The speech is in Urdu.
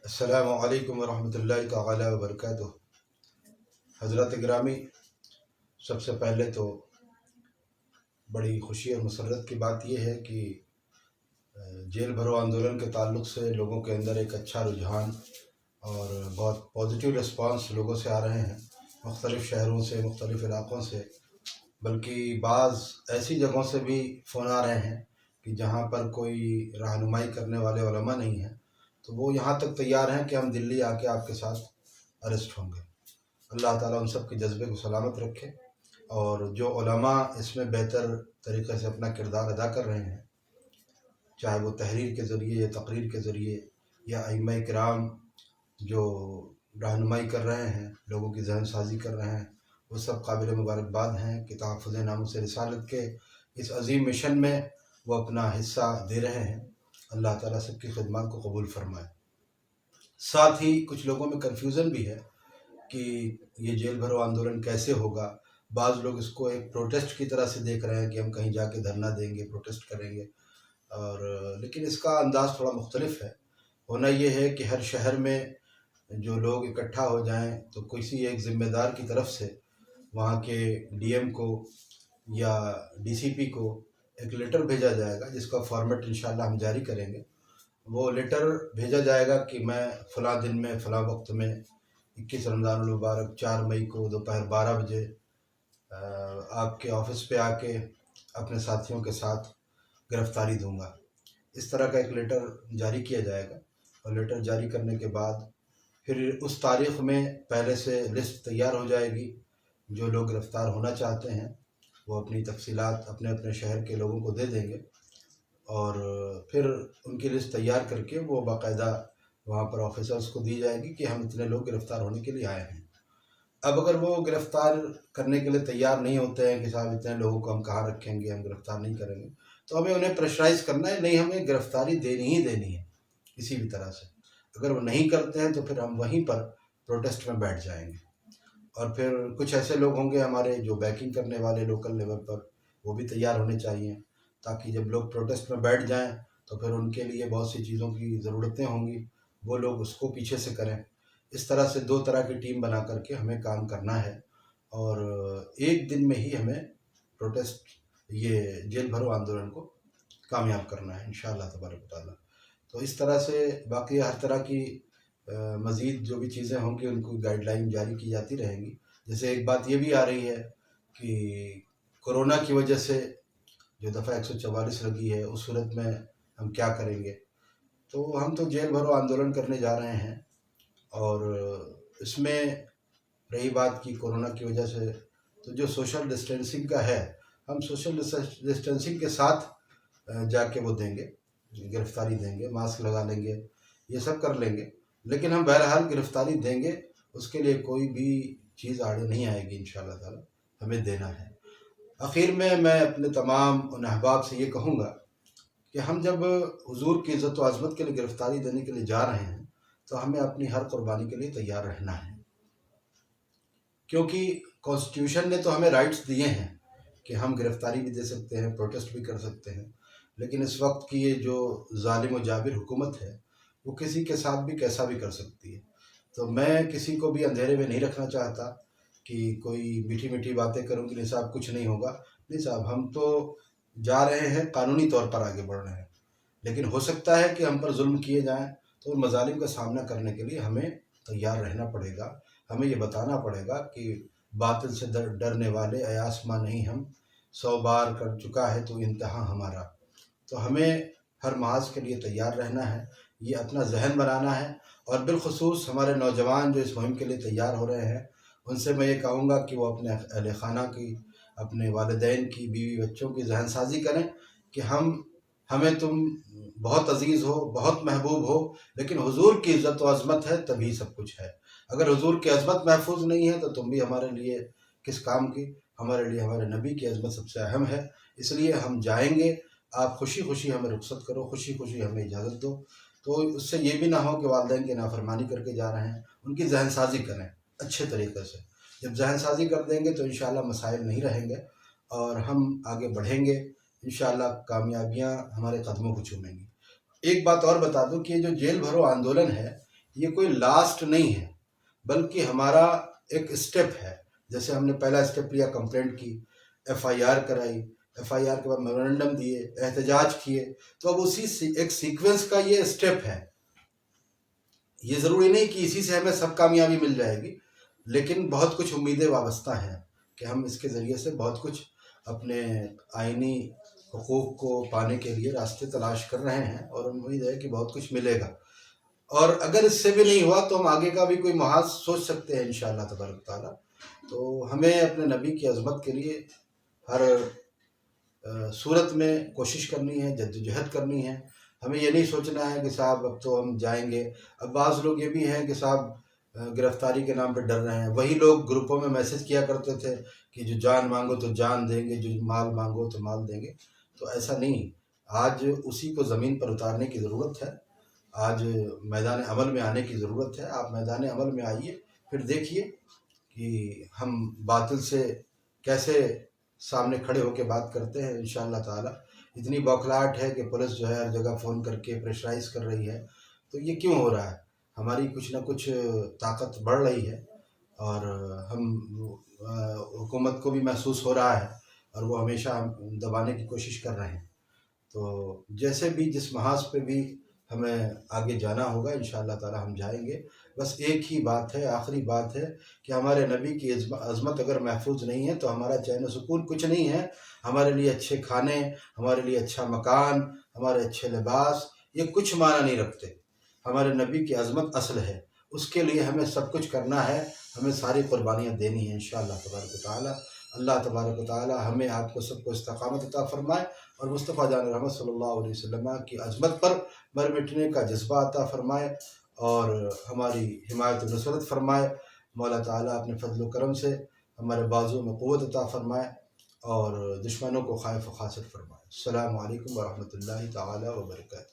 السلام علیکم ورحمۃ اللہ تعالی وبرکاتہ۔ حضرات گرامی، سب سے پہلے تو بڑی خوشی اور مسرت کی بات یہ ہے کہ جیل بھرو آندولن کے تعلق سے لوگوں کے اندر ایک اچھا رجحان اور بہت پازیٹیو رسپانس لوگوں سے آ رہے ہیں، مختلف شہروں سے، مختلف علاقوں سے، بلکہ بعض ایسی جگہوں سے بھی فون آ رہے ہیں کہ جہاں پر کوئی رہنمائی کرنے والے علماء نہیں ہیں، تو وہ یہاں تک تیار ہیں کہ ہم دلی آ کے آپ کے ساتھ اریسٹ ہوں گے۔ اللہ تعالیٰ ان سب کے جذبے کو سلامت رکھے، اور جو علماء اس میں بہتر طریقے سے اپنا کردار ادا کر رہے ہیں، چاہے وہ تحریر کے ذریعے یا تقریر کے ذریعے، یا ائمہ کرام جو رہنمائی کر رہے ہیں، لوگوں کی ذہن سازی کر رہے ہیں، وہ سب قابل مبارکباد ہیں کہ تحفظ ناموس رسالت کے اس عظیم مشن میں وہ اپنا حصہ دے رہے ہیں۔ اللہ تعالیٰ سب کی خدمات کو قبول فرمائے۔ ساتھ ہی کچھ لوگوں میں کنفیوژن بھی ہے کہ یہ جیل بھرو آندولن کیسے ہوگا۔ بعض لوگ اس کو ایک پروٹیسٹ کی طرح سے دیکھ رہے ہیں کہ ہم کہیں جا کے دھرنا دیں گے، پروٹیسٹ کریں گے، اور لیکن اس کا انداز تھوڑا مختلف ہے۔ ہونا یہ ہے کہ ہر شہر میں جو لوگ اکٹھا ہو جائیں تو کسی ایک ذمہ دار کی طرف سے وہاں کے ڈی ایم کو یا ڈی سی پی کو ایک لیٹر بھیجا جائے گا، جس کا فارمیٹ انشاءاللہ ہم جاری کریں گے۔ وہ لیٹر بھیجا جائے گا کہ میں فلاں دن میں فلاں وقت میں 21 رمضان المبارک 4 مئی کو دوپہر 12 بجے آپ کے آفس پہ آ کے اپنے ساتھیوں کے ساتھ گرفتاری دوں گا۔ اس طرح کا ایک لیٹر جاری کیا جائے گا، اور لیٹر جاری کرنے کے بعد پھر اس تاریخ میں پہلے سے لسٹ تیار ہو جائے گی۔ جو لوگ گرفتار ہونا چاہتے ہیں وہ اپنی تفصیلات اپنے اپنے شہر کے لوگوں کو دے دیں گے، اور پھر ان کی لسٹ تیار کر کے وہ باقاعدہ وہاں پر آفیسرز کو دی جائے گی کہ ہم اتنے لوگ گرفتار ہونے کے لیے آئے ہیں۔ اب اگر وہ گرفتار کرنے کے لیے تیار نہیں ہوتے ہیں کہ صاحب اتنے لوگوں کو ہم کہاں رکھیں گے، ہم گرفتار نہیں کریں گے، تو ہمیں انہیں پریشرائز کرنا ہے، نہیں ہمیں گرفتاری دینی ہی دینی ہے کسی بھی طرح سے۔ اگر وہ نہیں کرتے ہیں تو پھر ہم وہیں پر پروٹیسٹ میں بیٹھ جائیں گے، اور پھر کچھ ایسے لوگ ہوں گے ہمارے جو بیکنگ کرنے والے لوکل لیول پر، وہ بھی تیار ہونے چاہیے، تاکہ جب لوگ پروٹیسٹ میں بیٹھ جائیں تو پھر ان کے لیے بہت سی چیزوں کی ضرورتیں ہوں گی، وہ لوگ اس کو پیچھے سے کریں۔ اس طرح سے دو طرح کی ٹیم بنا کر کے ہمیں کام کرنا ہے، اور ایک دن میں ہی ہمیں پروٹیسٹ، یہ جیل بھرو آندولن کو کامیاب کرنا ہے انشاءاللہ تبارک و تعالیٰ۔ تو اس طرح سے باقی ہر طرح کی مزید جو بھی چیزیں ہوں گی ان کو گائیڈ لائن جاری کی جاتی رہیں گی۔ جیسے ایک بات یہ بھی آ رہی ہے کہ کورونا کی وجہ سے جو دفعہ 144 لگی ہے، اس صورت میں ہم کیا کریں گے۔ تو ہم تو جیل بھرو آندولن کرنے جا رہے ہیں، اور اس میں رہی بات کی کورونا کی وجہ سے، تو جو سوشل ڈسٹینسنگ کا ہے، ہم سوشل ڈسٹینسنگ کے ساتھ جا کے وہ دیں گے، گرفتاری دیں گے، ماسک لگا لیں گے، یہ سب کر لیں گے، لیکن ہم بہرحال گرفتاری دیں گے۔ اس کے لیے کوئی بھی چیز آڑے نہیں آئے گی انشاءاللہ تعالی، ہمیں دینا ہے۔ آخر میں اپنے تمام ان احباب سے یہ کہوں گا کہ ہم جب حضور کی عزت و عظمت کے لیے گرفتاری دینے کے لیے جا رہے ہیں تو ہمیں اپنی ہر قربانی کے لیے تیار رہنا ہے، کیونکہ کانسٹیٹیوشن نے تو ہمیں رائٹس دیے ہیں کہ ہم گرفتاری بھی دے سکتے ہیں، پروٹیسٹ بھی کر سکتے ہیں، لیکن اس وقت کی یہ جو ظالم و جابر حکومت ہے وہ کسی کے ساتھ بھی کیسا بھی کر سکتی ہے۔ تو میں کسی کو بھی اندھیرے میں نہیں رکھنا چاہتا کہ کوئی میٹھی میٹھی باتیں کروں کہ نہیں صاحب کچھ نہیں ہوگا۔ نہیں صاحب، ہم تو جا رہے ہیں، قانونی طور پر آگے بڑھ رہے ہیں، لیکن ہو سکتا ہے کہ ہم پر ظلم کیے جائیں، تو ان مظالم کا سامنا کرنے کے لیے ہمیں تیار رہنا پڑے گا۔ ہمیں یہ بتانا پڑے گا کہ باطل سے ڈرنے والے ایاس ماں نہیں ہم، 100 بار کر چکا ہے تو انتہا ہمارا۔ تو ہمیں ہر محاذ کے لیے تیار رہنا ہے، یہ اپنا ذہن بنانا ہے، اور بالخصوص ہمارے نوجوان جو اس مہم کے لیے تیار ہو رہے ہیں ان سے میں یہ کہوں گا کہ وہ اپنے اہل خانہ کی، اپنے والدین کی، بیوی بچوں کی ذہن سازی کریں کہ ہمیں تم بہت عزیز ہو، بہت محبوب ہو، لیکن حضور کی عزت و عظمت ہے تبھی سب کچھ ہے۔ اگر حضور کی عظمت محفوظ نہیں ہے تو تم بھی ہمارے لیے کس کام کی۔ ہمارے لیے ہمارے نبی کی عظمت سب سے اہم ہے، اس لیے ہم جائیں گے، آپ خوشی خوشی ہمیں رخصت کرو، خوشی خوشی ہمیں اجازت دو۔ تو اس سے یہ بھی نہ ہو کہ والدین کی نافرمانی کر کے جا رہے ہیں، ان کی ذہن سازی کریں اچھے طریقے سے۔ جب ذہن سازی کر دیں گے تو انشاءاللہ مسائل نہیں رہیں گے، اور ہم آگے بڑھیں گے انشاءاللہ، کامیابیاں ہمارے قدموں کو چومیں گی۔ ایک بات اور بتا دوں کہ یہ جو جیل بھرو آندولن ہے، یہ کوئی لاسٹ نہیں ہے، بلکہ ہمارا ایک اسٹیپ ہے۔ جیسے ہم نے پہلا اسٹیپ لیا، کمپلینٹ کی، ایف آئی آر کرائی، ایف آئی آر کے بعد میمورنڈم دیے، احتجاج کیے، تو اب اسی ایک سیکوینس کا یہ اسٹیپ ہے۔ یہ ضروری نہیں کہ اسی سے ہمیں سب کامیابی مل جائے گی، لیکن بہت کچھ امیدیں وابستہ ہیں کہ ہم اس کے ذریعے سے بہت کچھ اپنے آئینی حقوق کو پانے کے لیے راستے تلاش کر رہے ہیں، اور امید ہے کہ بہت کچھ ملے گا۔ اور اگر اس سے بھی نہیں ہوا تو ہم آگے کا بھی کوئی محاذ سوچ سکتے ہیں انشاءاللہ تبارک تعالیٰ۔ تو ہمیں اپنے نبی کی عظمت کے لیے ہر صورت میں کوشش کرنی ہے، جدوجہد کرنی ہے۔ ہمیں یہ نہیں سوچنا ہے کہ صاحب اب تو ہم جائیں گے۔ اب بعض لوگ یہ بھی ہیں کہ صاحب گرفتاری کے نام پہ ڈر رہے ہیں۔ وہی لوگ گروپوں میں میسج کیا کرتے تھے کہ جو جان مانگو تو جان دیں گے، جو مال مانگو تو مال دیں گے۔ تو ایسا نہیں، آج اسی کو زمین پر اتارنے کی ضرورت ہے۔ آج میدان عمل میں آنے کی ضرورت ہے۔ آپ میدان عمل میں آئیے، پھر دیکھیے کہ ہم باطل سے کیسے سامنے کھڑے ہو کے بات کرتے ہیں انشاءاللہ تعالی۔ اتنی بوکھلاہٹ ہے کہ پولیس جو ہے ہر جگہ فون کر کے پریشرائز کر رہی ہے، تو یہ کیوں ہو رہا ہے؟ ہماری کچھ نہ کچھ طاقت بڑھ رہی ہے، اور ہم حکومت کو بھی محسوس ہو رہا ہے، اور وہ ہمیشہ دبانے کی کوشش کر رہے ہیں۔ تو جیسے بھی جس محاذ پہ بھی ہمیں آگے جانا ہوگا انشاءاللہ تعالی ہم جائیں گے۔ بس ایک ہی بات ہے، آخری بات ہے کہ ہمارے نبی کی عظمت اگر محفوظ نہیں ہے تو ہمارا چین و سکون کچھ نہیں ہے۔ ہمارے لیے اچھے کھانے، ہمارے لیے اچھا مکان، ہمارے اچھے لباس، یہ کچھ معنی نہیں رکھتے۔ ہمارے نبی کی عظمت اصل ہے، اس کے لیے ہمیں سب کچھ کرنا ہے، ہمیں ساری قربانیاں دینی ہیں انشاءاللہ تبارک و تعالی۔ اللہ تبارک و تعالی ہمیں آپ کو سب کو استقامت عطا فرمائے، اور مصطفیٰ جان رحمت صلی اللہ علیہ وسلم کی عظمت پر مر مٹنے کا جذبہ عطا فرمائے، اور ہماری حمایت و نصرت فرمائے۔ مولا تعالیٰ اپنے فضل و کرم سے ہمارے بازو میں قوت عطا فرمائے، اور دشمنوں کو خائف و خاصر فرمائے۔ السلام علیکم ورحمۃ اللہ تعالیٰ وبرکاتہ۔